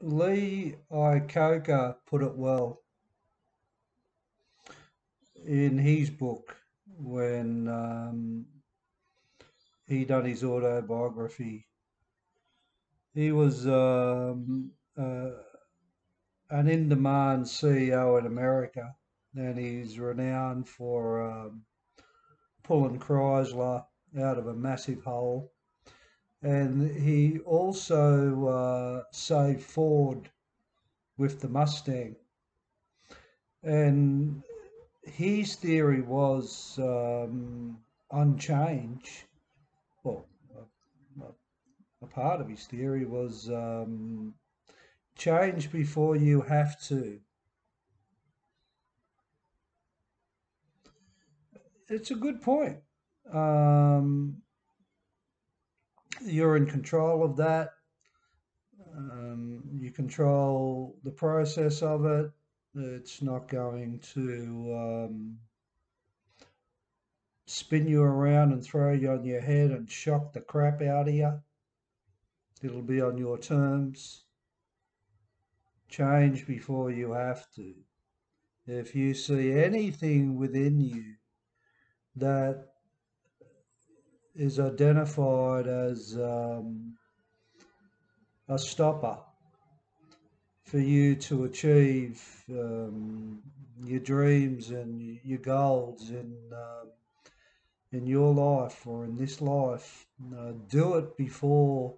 Lee Iacocca put it well in his book when he done his autobiography. He was an in-demand CEO in America, and he's renowned for pulling Chrysler out of a massive hole. And he also saved Ford with the Mustang. And his theory was unchanged. Well, a part of his theory was change before you have to. It's a good point. Um, you're in control of that. You control the process of it. It's not going to spin you around and throw you on your head and shock the crap out of you. It'll be on your terms. Change before you have to. If you see anything within you that is identified as a stopper for you to achieve your dreams and your goals in your life or in this life, do it before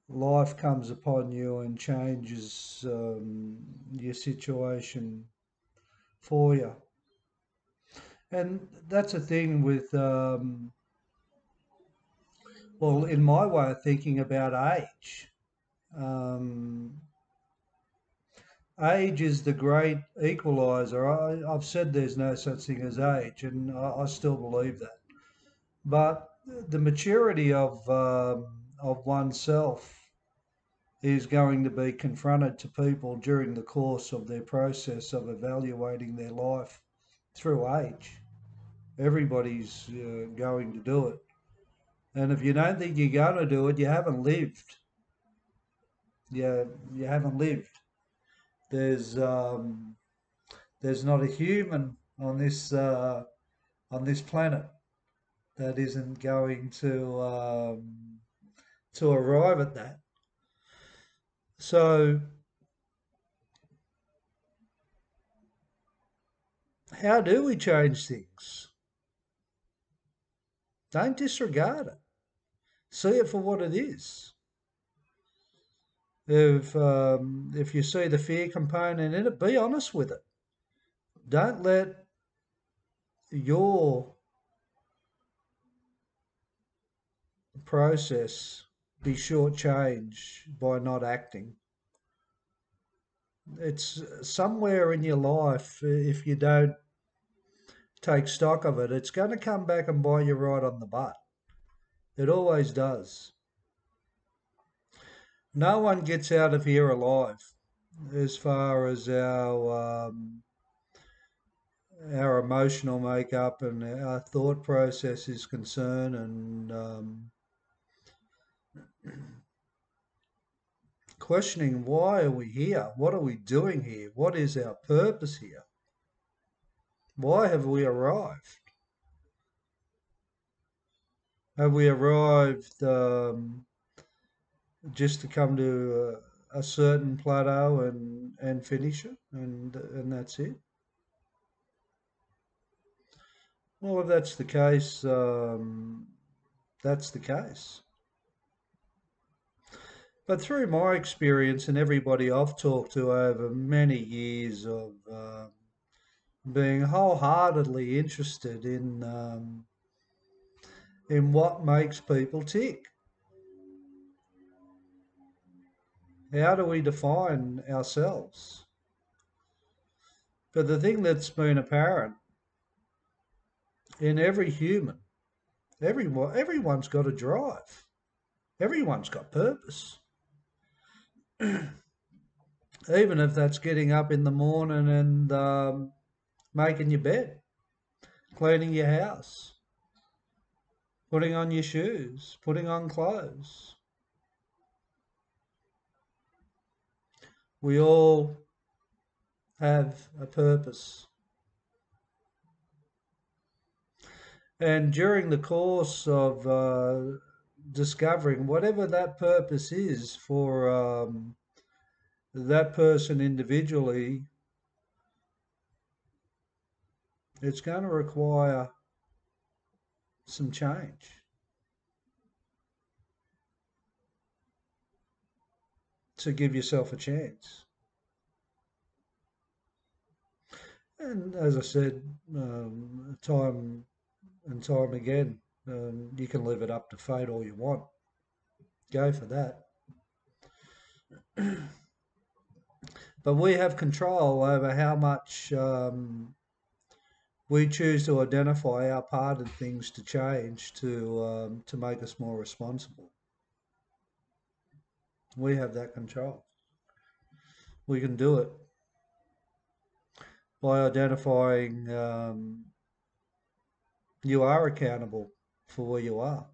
life comes upon you and changes your situation for you. And that's a thing with, well, in my way of thinking about age. Um, Age is the great equalizer. I've said there's no such thing as age, and I still believe that. But the maturity of oneself is going to be confronted to people during the course of their process of evaluating their life through age. Everybody's going to do it. And if you don't think you're going to do it, you haven't lived. You haven't lived. There's um, there's not a human on this planet that isn't going to arrive at that. So how do we change things? Don't disregard it. See it for what it is. If you see the fear component in it, be honest with it. Don't let your process be shortchanged by not acting. It's somewhere in your life, if you don't take stock of it, it's going to come back and bite you right on the butt. It always does. No one gets out of here alive as far as our emotional makeup and our thought process is concerned, and questioning why are we here? What are we doing here? What is our purpose here? Why have we arrived? Have we arrived just to come to a certain plateau and finish it, and that's it? Well, if that's the case, that's the case. But through my experience and everybody I've talked to over many years of being wholeheartedly interested in what makes people tick, how do we define ourselves? But the thing that's been apparent in every human, everyone's got a drive, everyone's got purpose. Even if that's getting up in the morning and making your bed, cleaning your house, putting on your shoes, putting on clothes. We all have a purpose. And during the course of discovering whatever that purpose is for that person individually, it's going to require some change to give yourself a chance. And as I said, time and time again, you can leave it up to fate all you want. Go for that. But we have control over how much we choose to identify our part in things to change to make us more responsible. We have that control. We can do it by identifying you are accountable for where you are.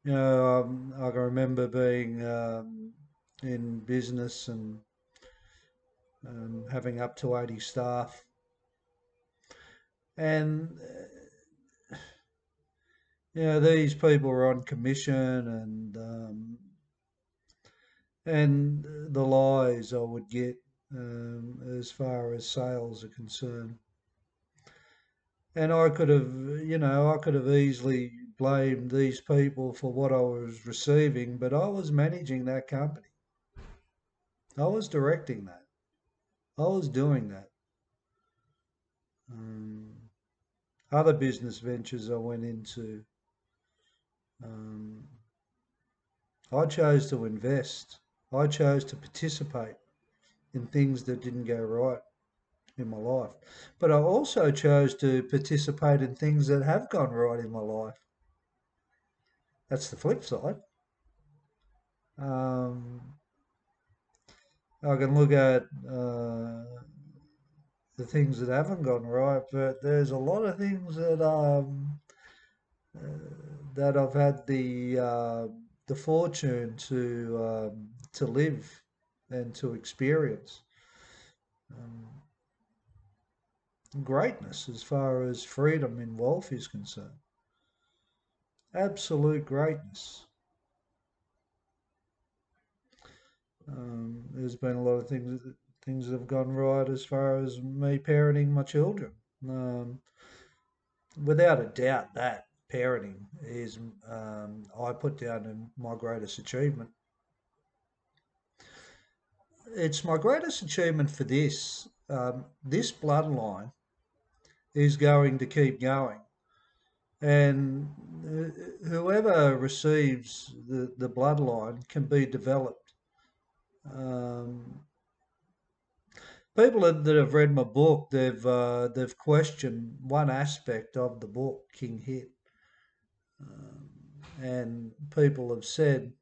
I can remember being in business and having up to 80 staff, and these people were on commission, and the lies I would get as far as sales are concerned. And I could have easily blamed these people for what I was receiving, but I was managing that company. I was directing that. I was doing that. Um, Other business ventures I went into, um, I chose to invest. I chose to participate in things that didn't go right in my life. But I also chose to participate in things that have gone right in my life. That's the flip side. Um, I can look at the things that haven't gone right, but there's a lot of things that I've had the fortune to live and to experience. Um, Greatness as far as freedom in wealth is concerned. Absolute greatness. There's been a lot of things that have gone right as far as me parenting my children. Um, Without a doubt, that parenting is I put down in my greatest achievement. It's my greatest achievement for this. This bloodline is going to keep going, and whoever receives the bloodline can be developed. Um, People that have read my book, they've questioned one aspect of the book, King Hit, and people have said,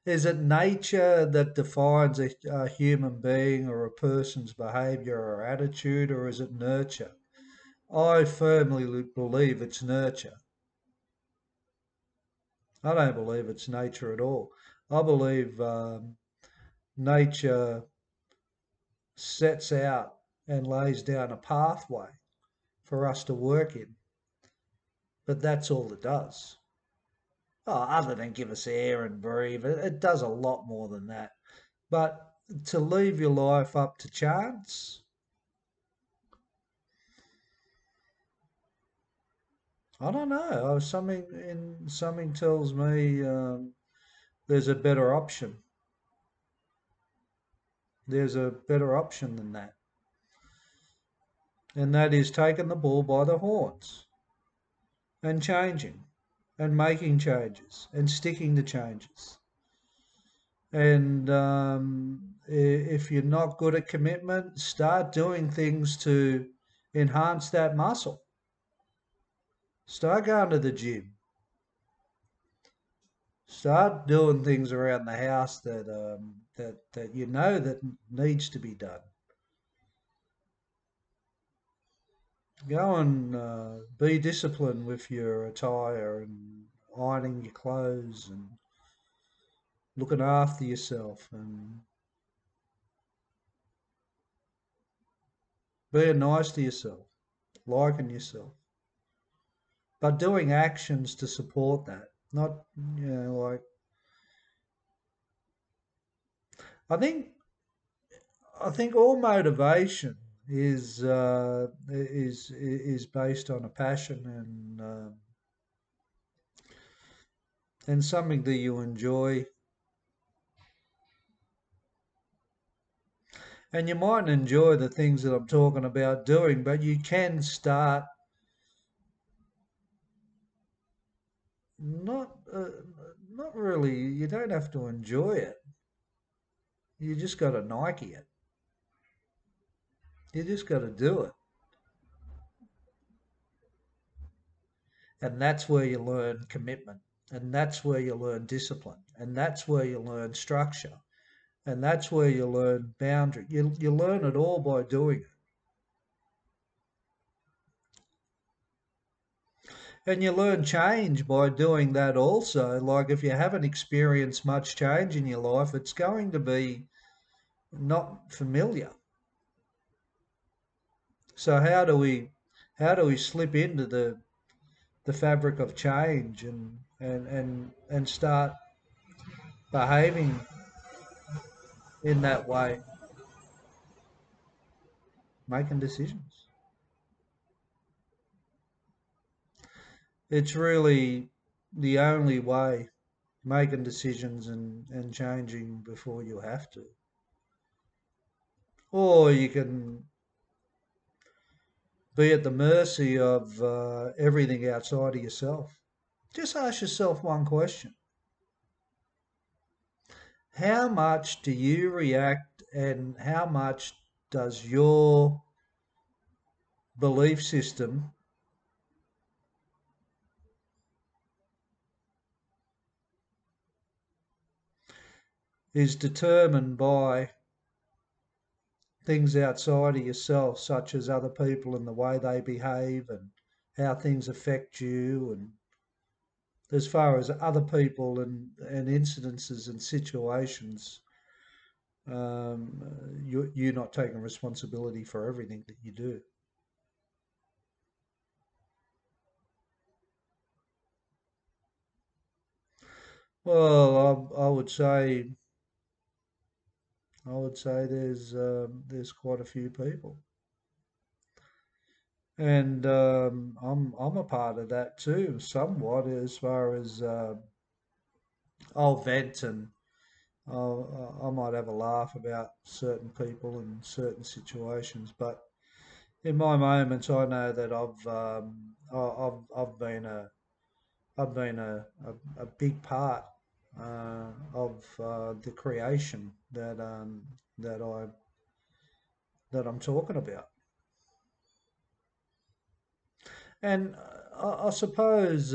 is it nature that defines a human being or a person's behaviour or attitude, or is it nurture? I firmly believe it's nurture. I don't believe it's nature at all. I believe nature sets out and lays down a pathway for us to work in, but that's all it does. Oh, other than give us air and breathe, it does a lot more than that. But to leave your life up to chance, I don't know. Something tells me there's a better option. There's a better option than that, and that is taking the bull by the horns and changing, and making changes, and sticking to changes. And if you're not good at commitment, start doing things to enhance that muscle. Start going to the gym. Start doing things around the house that you know that needs to be done. Go and be disciplined with your attire and ironing your clothes, and looking after yourself and being nice to yourself, liking yourself, but doing actions to support that. Not, like I think I think all motivation is based on a passion and something that you enjoy. And you mightn't enjoy the things that I'm talking about doing, but you can start not not really. You don't have to enjoy it. You just got to Nike it. You just got to do it, and that's where you learn commitment, and that's where you learn discipline, and that's where you learn structure, and that's where you learn boundary. You learn it all by doing it, and you learn change by doing that also. Like if you haven't experienced much change in your life, it's going to be not familiar. So how do we slip into the fabric of change and start behaving in that way, making decisions? It's really the only way, making decisions and changing before you have to. Or you can be at the mercy of everything outside of yourself. Just ask yourself one question. How much do you react and how much does your belief system is determined by things outside of yourself, such as other people and the way they behave and how things affect you, and as far as other people and incidences and situations, you're not taking responsibility for everything that you do. Well, I would say there's quite a few people, and I'm a part of that too, somewhat, as far as I'll vent and I might have a laugh about certain people and certain situations, but in my moments, I know that I've been a big part of the creation that I that I'm talking about. And I suppose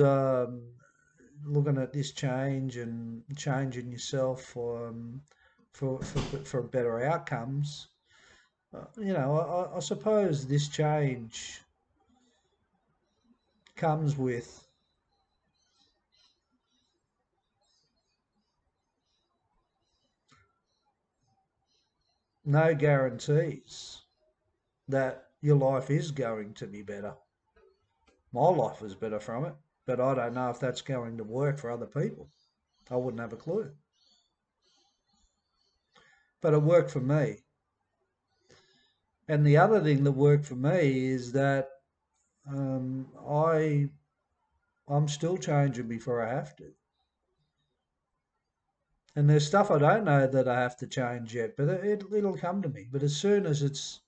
looking at this change and changing yourself for better outcomes, I suppose this change comes with no guarantees that your life is going to be better. My life was better from it, but I don't know if that's going to work for other people. I wouldn't have a clue. But it worked for me. And the other thing that worked for me is that I'm still changing before I have to. And there's stuff I don't know that I have to change yet, but it'll come to me. But as soon as it's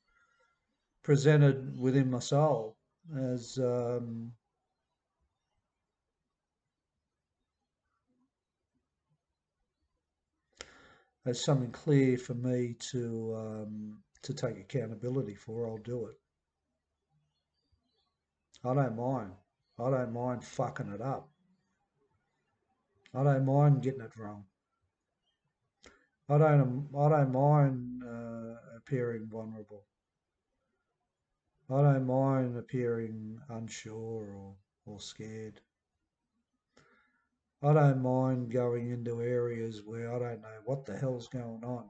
presented within my soul as something clear for me to take accountability for, I'll do it. I don't mind. I don't mind fucking it up. I don't mind getting it wrong. I don't mind appearing vulnerable. I don't mind appearing unsure or scared. I don't mind going into areas where I don't know what the hell's going on.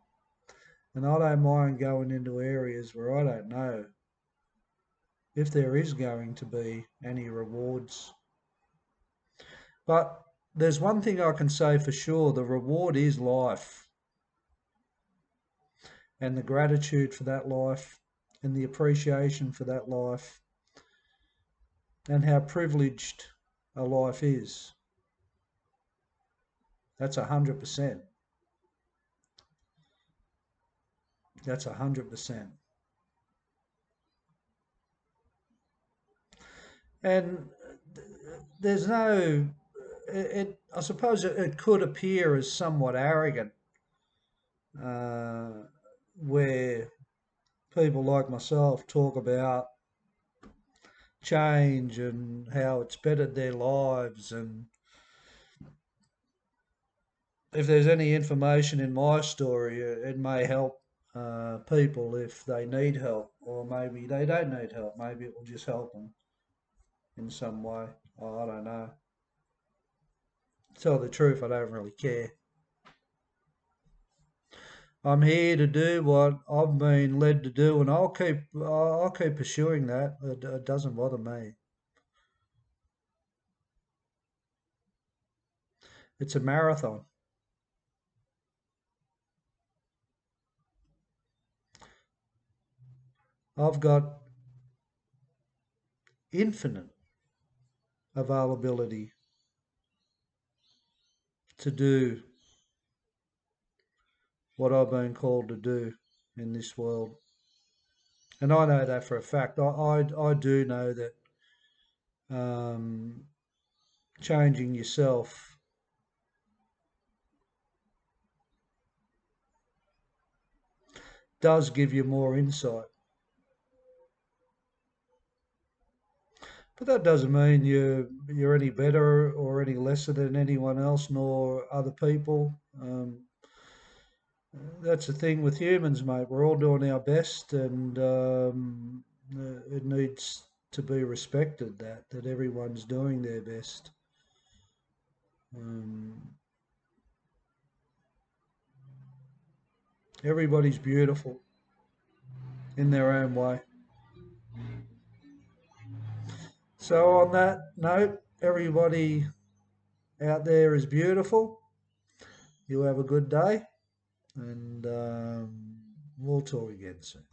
And I don't mind going into areas where I don't know if there is going to be any rewards. But there's one thing I can say for sure, the reward is life, and the gratitude for that life, and the appreciation for that life, and how privileged a life is. That's 100%. That's 100%. And there's no, I suppose it could appear as somewhat arrogant, uh, where people like myself talk about change and how it's bettered their lives. And if there's any information in my story, it may help people if they need help, or maybe they don't need help. Maybe it will just help them in some way. Oh, I don't know. To tell the truth, I don't really care. I'm here to do what I've been led to do, and I'll keep pursuing that. It doesn't bother me. It's a marathon. I've got infinite availability to do what I've been called to do in this world. And I know that for a fact. I do know that um, changing yourself does give you more insight. But that doesn't mean you're any better or any lesser than anyone else nor other people. That's the thing with humans, mate. We're all doing our best, and it needs to be respected that everyone's doing their best. Um, everybody's beautiful in their own way. So on that note, everybody out there is beautiful. You have a good day, and we'll talk again soon.